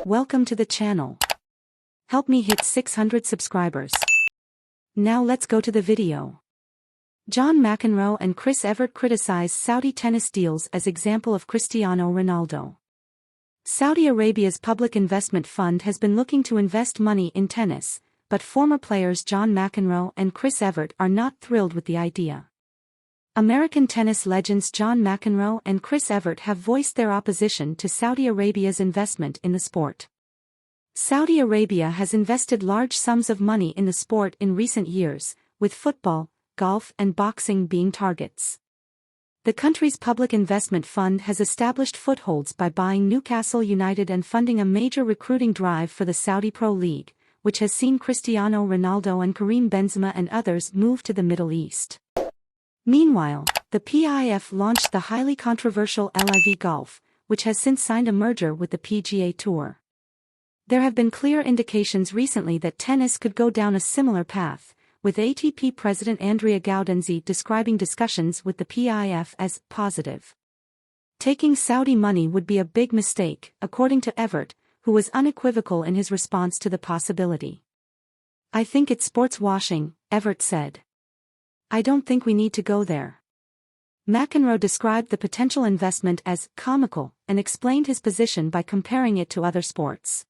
Welcome to the channel. Help me hit 600 subscribers. Now let's go to the video. John McEnroe and Chris Evert criticize Saudi tennis deals as example of Cristiano Ronaldo. Saudi Arabia's public investment fund has been looking to invest money in tennis, but former players John McEnroe and Chris Evert are not thrilled with the idea. American tennis legends John McEnroe and Chris Evert have voiced their opposition to Saudi Arabia's investment in the sport. Saudi Arabia has invested large sums of money in the sport in recent years, with football, golf and boxing being targets. The country's public investment fund has established footholds by buying Newcastle United and funding a major recruiting drive for the Saudi Pro League, which has seen Cristiano Ronaldo and Karim Benzema and others move to the Middle East. Meanwhile, the PIF launched the highly controversial LIV Golf, which has since signed a merger with the PGA Tour. There have been clear indications recently that tennis could go down a similar path, with ATP President Andrea Gaudenzi describing discussions with the PIF as positive. Taking Saudi money would be a big mistake, according to Evert, who was unequivocal in his response to the possibility. "I think it's sports washing," Evert said. "I don't think we need to go there." McEnroe described the potential investment as comical and explained his position by comparing it to other sports.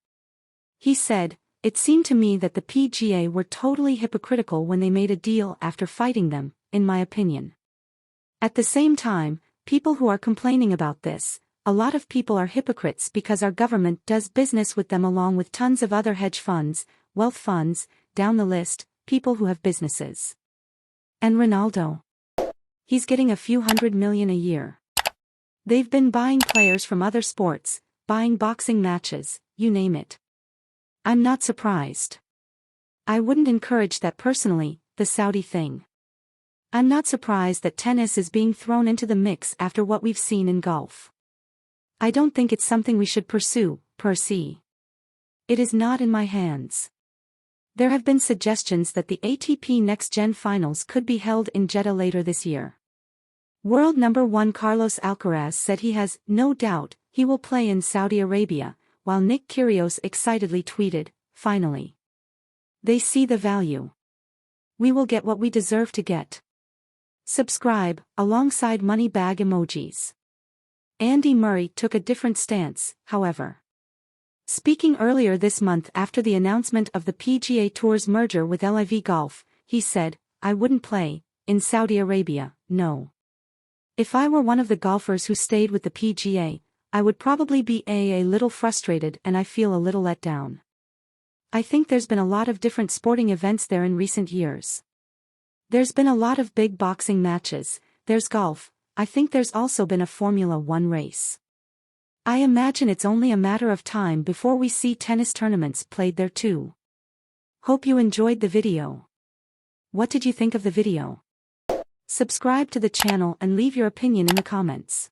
He said, "It seemed to me that the PGA were totally hypocritical when they made a deal after fighting them, in my opinion. At the same time, people who are complaining about this, a lot of people are hypocrites because our government does business with them along with tons of other hedge funds, wealth funds, down the list, people who have businesses. And Ronaldo? He's getting a few $100 million a year. They've been buying players from other sports, buying boxing matches, you name it. I'm not surprised. I wouldn't encourage that personally, the Saudi thing. I'm not surprised that tennis is being thrown into the mix after what we've seen in golf. I don't think it's something we should pursue, per se. It is not in my hands." There have been suggestions that the ATP Next Gen Finals could be held in Jeddah later this year. World number 1 Carlos Alcaraz said he has no doubt he will play in Saudi Arabia, while Nick Kyrgios excitedly tweeted, "Finally. They see the value. We will get what we deserve to get." Subscribe, alongside money bag emojis. Andy Murray took a different stance, however. Speaking earlier this month after the announcement of the PGA Tour's merger with LIV Golf, he said, "I wouldn't play in Saudi Arabia, no. If I were one of the golfers who stayed with the PGA, I would probably be a little frustrated and I feel a little let down. I think there's been a lot of different sporting events there in recent years. There's been a lot of big boxing matches, there's golf, I think there's also been a Formula 1 race. I imagine it's only a matter of time before we see tennis tournaments played there too." Hope you enjoyed the video. What did you think of the video? Subscribe to the channel and leave your opinion in the comments.